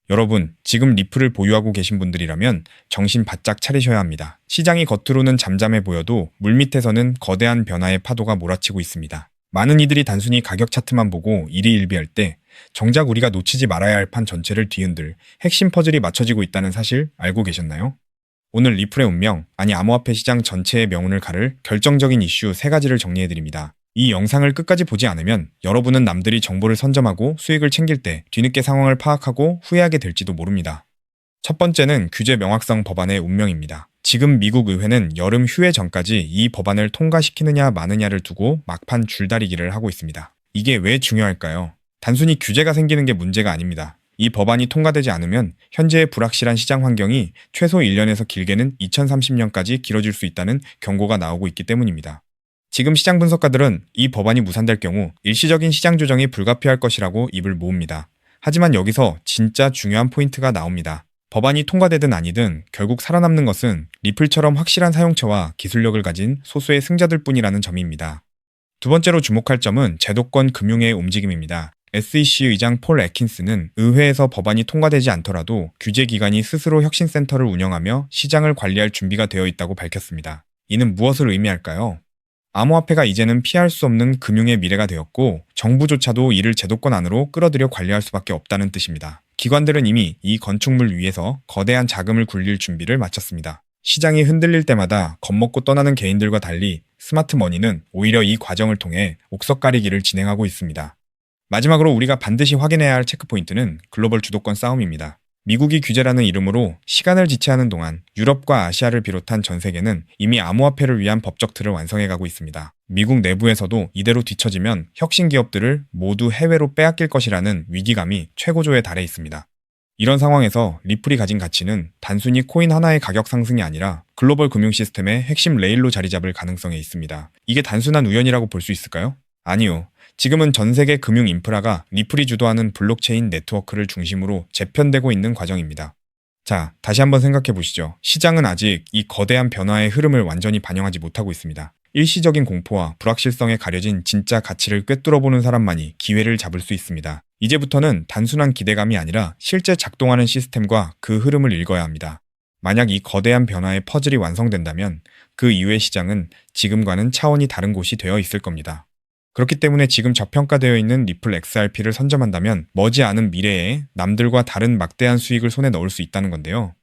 여러분, 지금 리플을 보유하고 계신 분들이라면 정신 바짝 차리셔야 합니다. 시장이 겉으로는 잠잠해 보여도 물밑에서는 거대한 변화의 파도가 몰아치고 있습니다. 많은 이들이 단순히 가격 차트만 보고 일희일비할 때 정작 우리가 놓치지 말아야 할 판 전체를 뒤흔들 핵심 퍼즐이 맞춰지고 있다는 사실 알고 계셨나요? 오늘 리플의 운명, 아니 암호화폐 시장 전체의 명운을 가를 결정적인 이슈 3가지를 정리해드립니다. 이 영상을 끝까지 보지 않으면 여러분은 남들이 정보를 선점하고 수익을 챙길 때 뒤늦게 상황을 파악하고 후회하게 될지도 모릅니다. 첫 번째는 규제 명확성 법안의 운명입니다. 지금 미국 의회는 여름 휴회 전까지 이 법안을 통과시키느냐 마느냐를 두고 막판 줄다리기를 하고 있습니다. 이게 왜 중요할까요? 단순히 규제가 생기는 게 문제가 아닙니다. 이 법안이 통과되지 않으면 현재의 불확실한 시장 환경이 최소 1년에서 길게는 2030년까지 길어질 수 있다는 경고가 나오고 있기 때문입니다. 지금 시장 분석가들은 이 법안이 무산될 경우 일시적인 시장 조정이 불가피할 것이라고 입을 모읍니다. 하지만 여기서 진짜 중요한 포인트가 나옵니다. 법안이 통과되든 아니든 결국 살아남는 것은 리플처럼 확실한 사용처와 기술력을 가진 소수의 승자들 뿐이라는 점입니다. 두 번째로 주목할 점은 제도권 금융의 움직임입니다. SEC 의장 폴 애킨스는 의회에서 법안이 통과되지 않더라도 규제기관이 스스로 혁신센터를 운영하며 시장을 관리할 준비가 되어 있다고 밝혔습니다. 이는 무엇을 의미할까요? 암호화폐가 이제는 피할 수 없는 금융의 미래가 되었고 정부조차도 이를 제도권 안으로 끌어들여 관리할 수밖에 없다는 뜻입니다. 기관들은 이미 이 건축물 위에서 거대한 자금을 굴릴 준비를 마쳤습니다. 시장이 흔들릴 때마다 겁먹고 떠나는 개인들과 달리 스마트머니는 오히려 이 과정을 통해 옥석가리기를 진행하고 있습니다. 마지막으로 우리가 반드시 확인해야 할 체크포인트는 글로벌 주도권 싸움입니다. 미국이 규제라는 이름으로 시간을 지체하는 동안 유럽과 아시아를 비롯한 전 세계는 이미 암호화폐를 위한 법적 틀을 완성해가고 있습니다. 미국 내부에서도 이대로 뒤처지면 혁신 기업들을 모두 해외로 빼앗길 것이라는 위기감이 최고조에 달해 있습니다. 이런 상황에서 리플이 가진 가치는 단순히 코인 하나의 가격 상승이 아니라 글로벌 금융 시스템의 핵심 레일로 자리 잡을 가능성에 있습니다. 이게 단순한 우연이라고 볼 수 있을까요? 아니요. 지금은 전 세계 금융 인프라가 리플이 주도하는 블록체인 네트워크를 중심으로 재편되고 있는 과정입니다. 자, 다시 한번 생각해 보시죠. 시장은 아직 이 거대한 변화의 흐름을 완전히 반영하지 못하고 있습니다. 일시적인 공포와 불확실성에 가려진 진짜 가치를 꿰뚫어보는 사람만이 기회를 잡을 수 있습니다. 이제부터는 단순한 기대감이 아니라 실제 작동하는 시스템과 그 흐름을 읽어야 합니다. 만약 이 거대한 변화의 퍼즐이 완성된다면 그 이후의 시장은 지금과는 차원이 다른 곳이 되어 있을 겁니다. 그렇기 때문에 지금 저평가되어 있는 리플 XRP를 선점한다면 머지않은 미래에 남들과 다른 막대한 수익을 손에 넣을 수 있다는 건데요.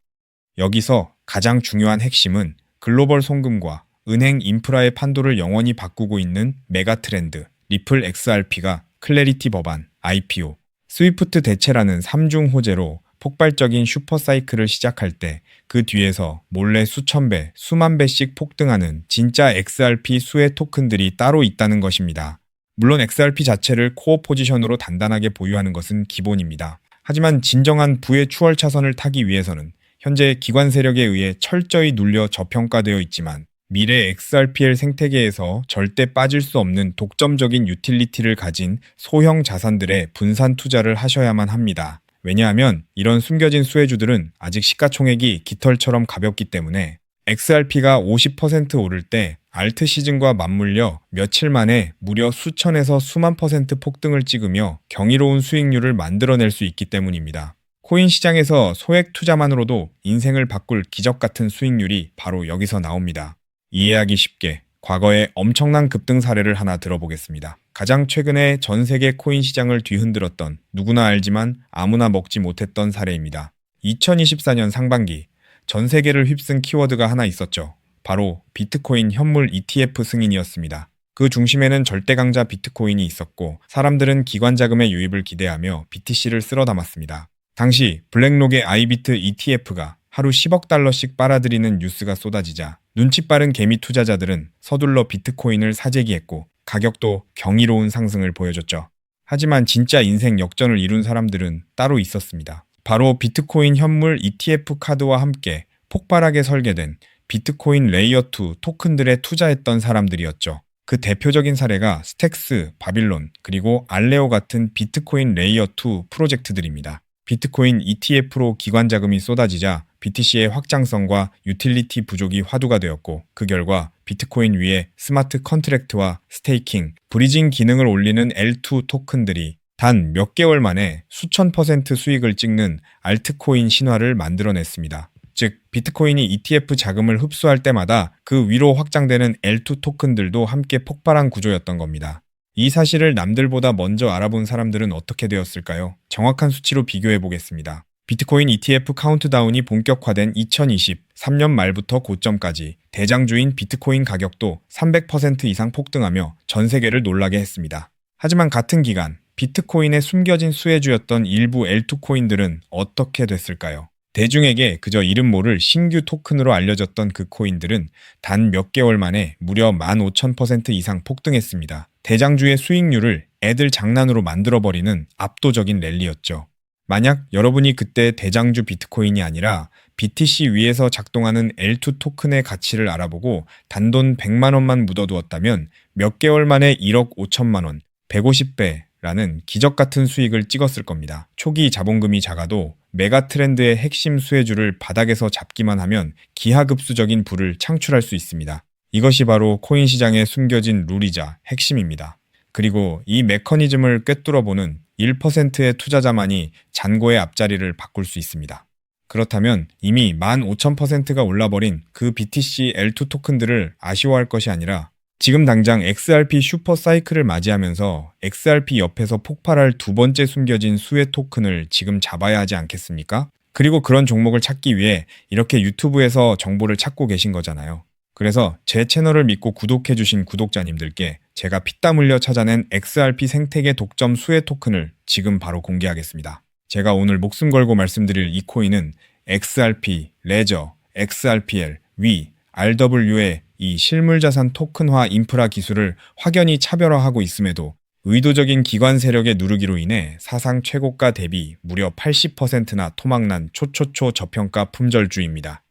여기서 가장 중요한 핵심은 글로벌 송금과 은행 인프라의 판도를 영원히 바꾸고 있는 메가 트렌드, 리플 XRP가 클래리티 법안, IPO, 스위프트 대체라는 3중 호재로 폭발적인 슈퍼사이클을 시작할 때 그 뒤에서 몰래 수천 배, 수만 배씩 폭등하는 진짜 XRP 수혜 토큰들이 따로 있다는 것입니다. 물론 XRP 자체를 코어 포지션으로 단단하게 보유하는 것은 기본입니다. 하지만 진정한 부의 추월 차선을 타기 위해서는 현재 기관 세력에 의해 철저히 눌려 저평가되어 있지만 미래 XRPL 생태계에서 절대 빠질 수 없는 독점적인 유틸리티를 가진 소형 자산들의 분산 투자를 하셔야만 합니다. 왜냐하면 이런 숨겨진 수혜주들은 아직 시가총액이 깃털처럼 가볍기 때문에 XRP가 50% 오를 때 알트 시즌과 맞물려 며칠 만에 무려 수천에서 수만 퍼센트 폭등을 찍으며 경이로운 수익률을 만들어낼 수 있기 때문입니다. 코인 시장에서 소액 투자만으로도 인생을 바꿀 기적 같은 수익률이 바로 여기서 나옵니다. 이해하기 쉽게 과거의 엄청난 급등 사례를 하나 들어보겠습니다. 가장 최근에 전 세계 코인 시장을 뒤흔들었던 누구나 알지만 아무나 먹지 못했던 사례입니다. 2024년 상반기 전 세계를 휩쓴 키워드가 하나 있었죠. 바로 비트코인 현물 ETF 승인이었습니다. 그 중심에는 절대 강자 비트코인이 있었고 사람들은 기관 자금의 유입을 기대하며 BTC를 쓸어 담았습니다. 당시 블랙록의 아이비트 ETF가 하루 10억 달러씩 빨아들이는 뉴스가 쏟아지자 눈치 빠른 개미 투자자들은 서둘러 비트코인을 사재기했고 가격도 경이로운 상승을 보여줬죠. 하지만 진짜 인생 역전을 이룬 사람들은 따로 있었습니다. 바로 비트코인 현물 ETF 카드와 함께 폭발하게 설계된 비트코인 레이어2 토큰들에 투자했던 사람들이었죠. 그 대표적인 사례가 스택스, 바빌론, 그리고 알레오 같은 비트코인 레이어2 프로젝트들입니다. 비트코인 ETF로 기관 자금이 쏟아지자 BTC의 확장성과 유틸리티 부족이 화두가 되었고 그 결과 비트코인 위에 스마트 컨트랙트와 스테이킹, 브리징 기능을 올리는 L2 토큰들이 단 몇 개월 만에 수천 퍼센트 수익을 찍는 알트코인 신화를 만들어냈습니다. 즉, 비트코인이 ETF 자금을 흡수할 때마다 그 위로 확장되는 L2 토큰들도 함께 폭발한 구조였던 겁니다. 이 사실을 남들보다 먼저 알아본 사람들은 어떻게 되었을까요? 정확한 수치로 비교해 보겠습니다. 비트코인 ETF 카운트다운이 본격화된 2023년 말부터 고점까지 대장주인 비트코인 가격도 300% 이상 폭등하며 전 세계를 놀라게 했습니다. 하지만 같은 기간 비트코인의 숨겨진 수혜주였던 일부 L2 코인들은 어떻게 됐을까요? 대중에게 그저 이름 모를 신규 토큰으로 알려졌던 그 코인들은 단 몇 개월 만에 무려 15,000% 이상 폭등했습니다. 대장주의 수익률을 애들 장난으로 만들어버리는 압도적인 랠리였죠. 만약 여러분이 그때 대장주 비트코인이 아니라 BTC 위에서 작동하는 L2 토큰의 가치를 알아보고 단돈 100만 원만 묻어두었다면 몇 개월 만에 1억 5천만 원, 150배라는 기적 같은 수익을 찍었을 겁니다. 초기 자본금이 작아도 메가 트렌드의 핵심 수혜주를 바닥에서 잡기만 하면 기하급수적인 부를 창출할 수 있습니다. 이것이 바로 코인 시장에 숨겨진 룰이자 핵심입니다. 그리고 이 메커니즘을 꿰뚫어보는 1%의 투자자만이 잔고의 앞자리를 바꿀 수 있습니다. 그렇다면 이미 15,000%가 올라버린 그 BTC L2 토큰들을 아쉬워할 것이 아니라 지금 당장 XRP 슈퍼 사이클을 맞이하면서 XRP 옆에서 폭발할 두 번째 숨겨진 수혜 토큰을 지금 잡아야 하지 않겠습니까? 그리고 그런 종목을 찾기 위해 이렇게 유튜브에서 정보를 찾고 계신 거잖아요. 그래서 제 채널을 믿고 구독해주신 구독자님들께 제가 피땀 흘려 찾아낸 XRP 생태계 독점 수혜 토큰을 지금 바로 공개하겠습니다. 제가 오늘 목숨 걸고 말씀드릴 이 코인은 XRP, 레저, XRPL, 위, RW의 이 실물자산 토큰화 인프라 기술을 확연히 차별화하고 있음에도 의도적인 기관 세력의 누르기로 인해 사상 최고가 대비 무려 80%나 토막난 초초초 저평가 품절주입니다.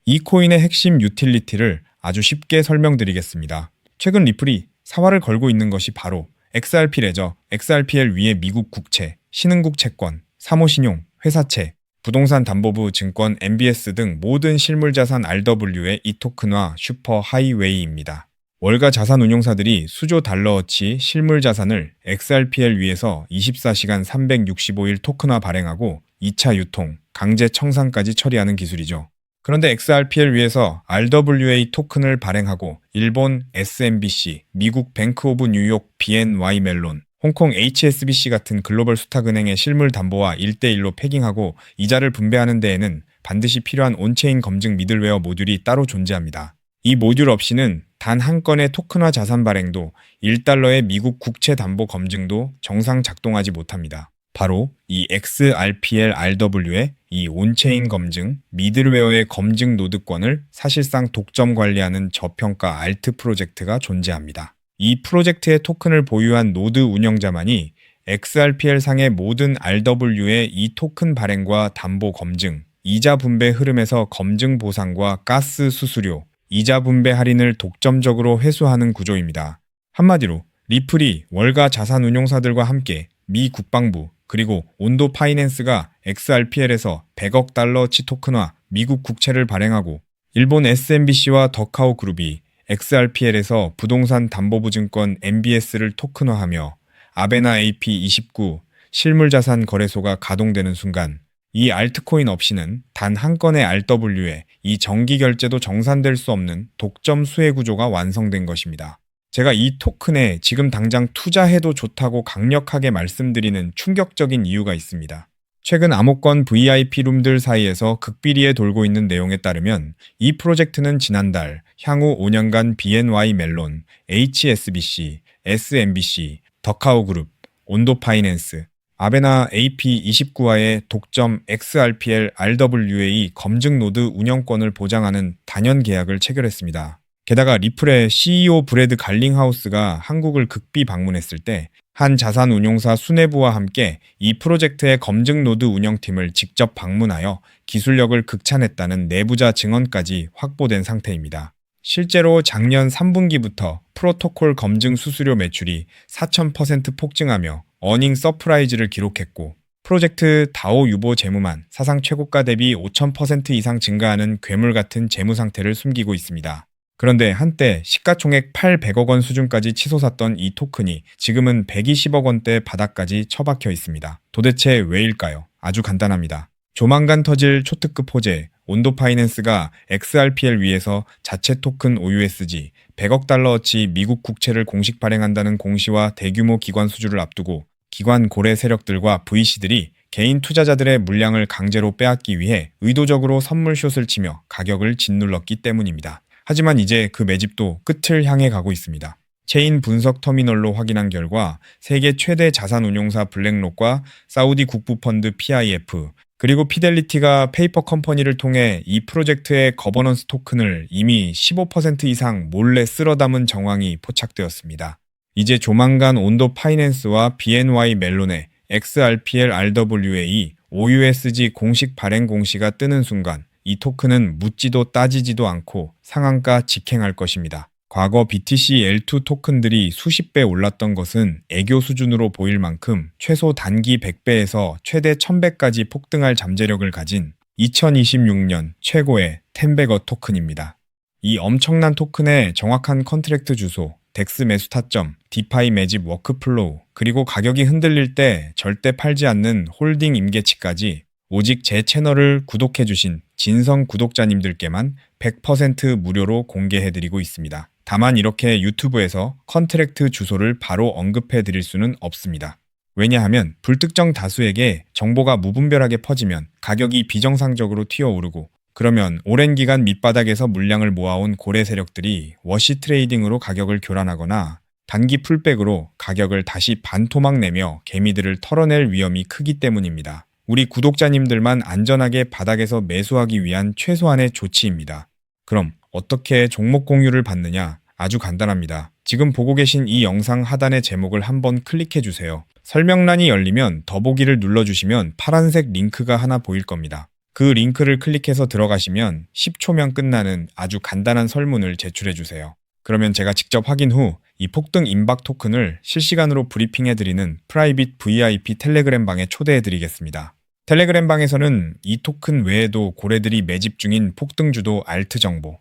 이 코인의 핵심 유틸리티를 아주 쉽게 설명드리겠습니다. 최근 리플이 사활을 걸고 있는 것이 바로 XRP 레저, XRPL 위의 미국 국채, 신흥국 채권, 사모신용, 회사채, 부동산 담보부 증권 MBS 등 모든 실물자산 RW의 이 토큰화 슈퍼 하이웨이입니다. 월가 자산운용사들이 수조 달러어치 실물자산을 XRPL 위에서 24시간 365일 토큰화 발행하고 2차 유통, 강제 청산까지 처리하는 기술이죠. 그런데 XRPL 위에서 RWA 토큰을 발행하고 일본 SMBC, 미국 뱅크 오브 뉴욕 BNY 멜론, 홍콩 HSBC 같은 글로벌 수탁은행의 실물 담보와 1대1로 패깅하고 이자를 분배하는 데에는 반드시 필요한 온체인 검증 미들웨어 모듈이 따로 존재합니다. 이 모듈 없이는 단 한 건의 토큰화 자산 발행도 1달러의 미국 국채 담보 검증도 정상 작동하지 못합니다. 바로 이 XRPL RW의 이 온체인 검증, 미들웨어의 검증 노드권을 사실상 독점 관리하는 저평가 알트 프로젝트가 존재합니다. 이 프로젝트의 토큰을 보유한 노드 운영자만이 XRPL 상의 모든 RW의 이 토큰 발행과 담보 검증, 이자 분배 흐름에서 검증 보상과 가스 수수료, 이자 분배 할인을 독점적으로 회수하는 구조입니다. 한마디로 리플이 월가 자산운용사들과 함께 미 국방부 그리고 온도 파이낸스가 XRPL에서 100억 달러치 토큰화 미국 국채를 발행하고 일본 SMBC와 더카오 그룹이 XRPL에서 부동산 담보부 증권 MBS를 토큰화하며 아베나 AP29 실물자산 거래소가 가동되는 순간 이 알트코인 없이는 단 한 건의 RW에 이 정기 결제도 정산될 수 없는 독점 수혜 구조가 완성된 것입니다. 제가 이 토큰에 지금 당장 투자해도 좋다고 강력하게 말씀드리는 충격적인 이유가 있습니다. 최근 암호권 VIP 룸들 사이에서 극비리에 돌고 있는 내용에 따르면 이 프로젝트는 지난달 향후 5년간 BNY 멜론, HSBC, SMBC, 더카오 그룹, 온도 파이낸스, 아베나 AP29와의 독점 XRPL RWA 검증 노드 운영권을 보장하는 단연 계약을 체결했습니다. 게다가 리플의 CEO 브래드 갈링하우스가 한국을 극비 방문했을 때 한 자산운용사 수뇌부와 함께 이 프로젝트의 검증 노드 운영팀을 직접 방문하여 기술력을 극찬했다는 내부자 증언까지 확보된 상태입니다. 실제로 작년 3분기부터 프로토콜 검증 수수료 매출이 4,000% 폭증하며 어닝 서프라이즈를 기록했고 프로젝트 다오 유보 재무만 사상 최고가 대비 5,000% 이상 증가하는 괴물 같은 재무 상태를 숨기고 있습니다. 그런데 한때 시가총액 800억 원 수준까지 치솟았던 이 토큰이 지금은 120억 원대 바닥까지 처박혀 있습니다. 도대체 왜일까요? 아주 간단합니다. 조만간 터질 초특급 호재, 온도 파이낸스가 XRPL 위에서 자체 토큰 OUSG 100억 달러어치 미국 국채를 공식 발행한다는 공시와 대규모 기관 수주를 앞두고 기관 고래 세력들과 VC들이 개인 투자자들의 물량을 강제로 빼앗기 위해 의도적으로 선물숏을 치며 가격을 짓눌렀기 때문입니다. 하지만 이제 그 매집도 끝을 향해 가고 있습니다. 체인 분석 터미널로 확인한 결과 세계 최대 자산운용사 블랙록과 사우디 국부펀드 PIF, 그리고 피델리티가 페이퍼 컴퍼니를 통해 이 프로젝트의 거버넌스 토큰을 이미 15% 이상 몰래 쓸어 담은 정황이 포착되었습니다. 이제 조만간 온도 파이낸스와 BNY 멜론의 XRPL RWA OUSG 공식 발행 공시가 뜨는 순간 이 토큰은 묻지도 따지지도 않고 상한가 직행할 것입니다. 과거 BTC L2 토큰들이 수십 배 올랐던 것은 애교 수준으로 보일 만큼 최소 단기 100배에서 최대 1000배까지 폭등할 잠재력을 가진 2026년 최고의 텐베거 토큰입니다. 이 엄청난 토큰의 정확한 컨트랙트 주소, 덱스 매수 타점, 디파이 매집 워크플로우, 그리고 가격이 흔들릴 때 절대 팔지 않는 홀딩 임계치까지 오직 제 채널을 구독해주신 진성 구독자님들께만 100% 무료로 공개해드리고 있습니다. 다만 이렇게 유튜브에서 컨트랙트 주소를 바로 언급해드릴 수는 없습니다. 왜냐하면 불특정 다수에게 정보가 무분별하게 퍼지면 가격이 비정상적으로 튀어오르고 그러면 오랜 기간 밑바닥에서 물량을 모아온 고래 세력들이 워시 트레이딩으로 가격을 교란하거나 단기 풀백으로 가격을 다시 반토막 내며 개미들을 털어낼 위험이 크기 때문입니다. 우리 구독자님들만 안전하게 바닥에서 매수하기 위한 최소한의 조치입니다. 그럼 어떻게 종목 공유를 받느냐? 아주 간단합니다. 지금 보고 계신 이 영상 하단의 제목을 한번 클릭해 주세요. 설명란이 열리면 더보기를 눌러주시면 파란색 링크가 하나 보일 겁니다. 그 링크를 클릭해서 들어가시면 10초면 끝나는 아주 간단한 설문을 제출해 주세요. 그러면 제가 직접 확인 후 이 폭등 임박 토큰을 실시간으로 브리핑해 드리는 프라이빗 VIP 텔레그램 방에 초대해 드리겠습니다. 텔레그램 방에서는 이 토큰 외에도 고래들이 매집 중인 폭등주도 알트 정보,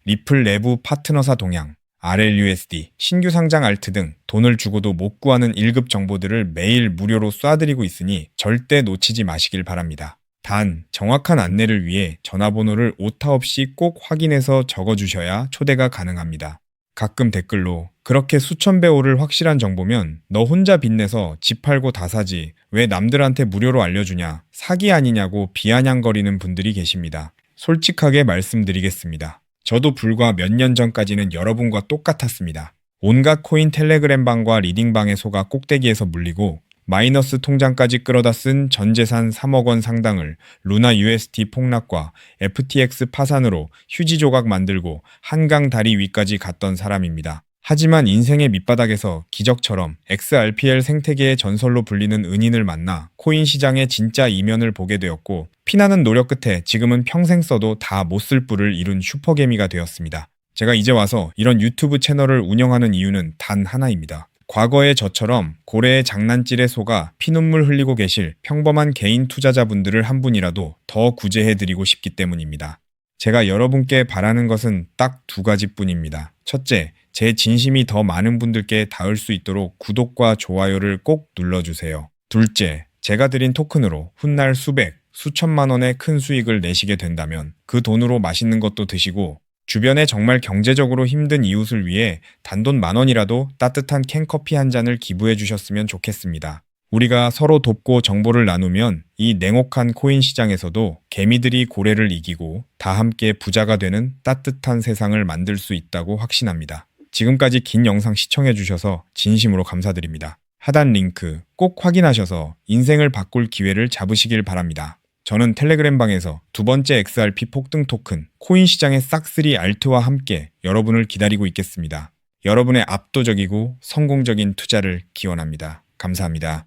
리플 내부 파트너사 동향, RLUSD, 신규 상장 알트 등 돈을 주고도 못 구하는 1급 정보들을 매일 무료로 쏴드리고 있으니 절대 놓치지 마시길 바랍니다. 단, 정확한 안내를 위해 전화번호를 오타 없이 꼭 확인해서 적어주셔야 초대가 가능합니다. 가끔 댓글로 그렇게 수천 배 오를 확실한 정보면 너 혼자 빚내서 집 팔고 다 사지 왜 남들한테 무료로 알려주냐 사기 아니냐고 비아냥거리는 분들이 계십니다. 솔직하게 말씀드리겠습니다. 저도 불과 몇 년 전까지는 여러분과 똑같았습니다. 온갖 코인 텔레그램 방과 리딩방에 속아 꼭대기에서 물리고 마이너스 통장까지 끌어다 쓴 전재산 3억 원 상당을 루나 UST 폭락과 FTX 파산으로 휴지 조각 만들고 한강 다리 위까지 갔던 사람입니다. 하지만 인생의 밑바닥에서 기적처럼 XRPL 생태계의 전설로 불리는 은인을 만나 코인 시장의 진짜 이면을 보게 되었고 피나는 노력 끝에 지금은 평생 써도 다 못 쓸 뿔을 이룬 슈퍼개미가 되었습니다. 제가 이제 와서 이런 유튜브 채널을 운영하는 이유는 단 하나입니다. 과거의 저처럼 고래의 장난질에 속아 피눈물 흘리고 계실 평범한 개인 투자자분들을 한 분이라도 더 구제해드리고 싶기 때문입니다. 제가 여러분께 바라는 것은 딱 두 가지뿐입니다. 첫째, 제 진심이 더 많은 분들께 닿을 수 있도록 구독과 좋아요를 꼭 눌러주세요. 둘째, 제가 드린 토큰으로 훗날 수백, 수천만 원의 큰 수익을 내시게 된다면 그 돈으로 맛있는 것도 드시고 주변에 정말 경제적으로 힘든 이웃을 위해 단돈 10,000원이라도 따뜻한 캔커피 한 잔을 기부해 주셨으면 좋겠습니다. 우리가 서로 돕고 정보를 나누면 이 냉혹한 코인 시장에서도 개미들이 고래를 이기고 다 함께 부자가 되는 따뜻한 세상을 만들 수 있다고 확신합니다. 지금까지 긴 영상 시청해 주셔서 진심으로 감사드립니다. 하단 링크 꼭 확인하셔서 인생을 바꿀 기회를 잡으시길 바랍니다. 저는 텔레그램 방에서 두 번째 XRP 폭등 토큰 코인 시장의 싹쓸이 알트와 함께 여러분을 기다리고 있겠습니다. 여러분의 압도적이고 성공적인 투자를 기원합니다. 감사합니다.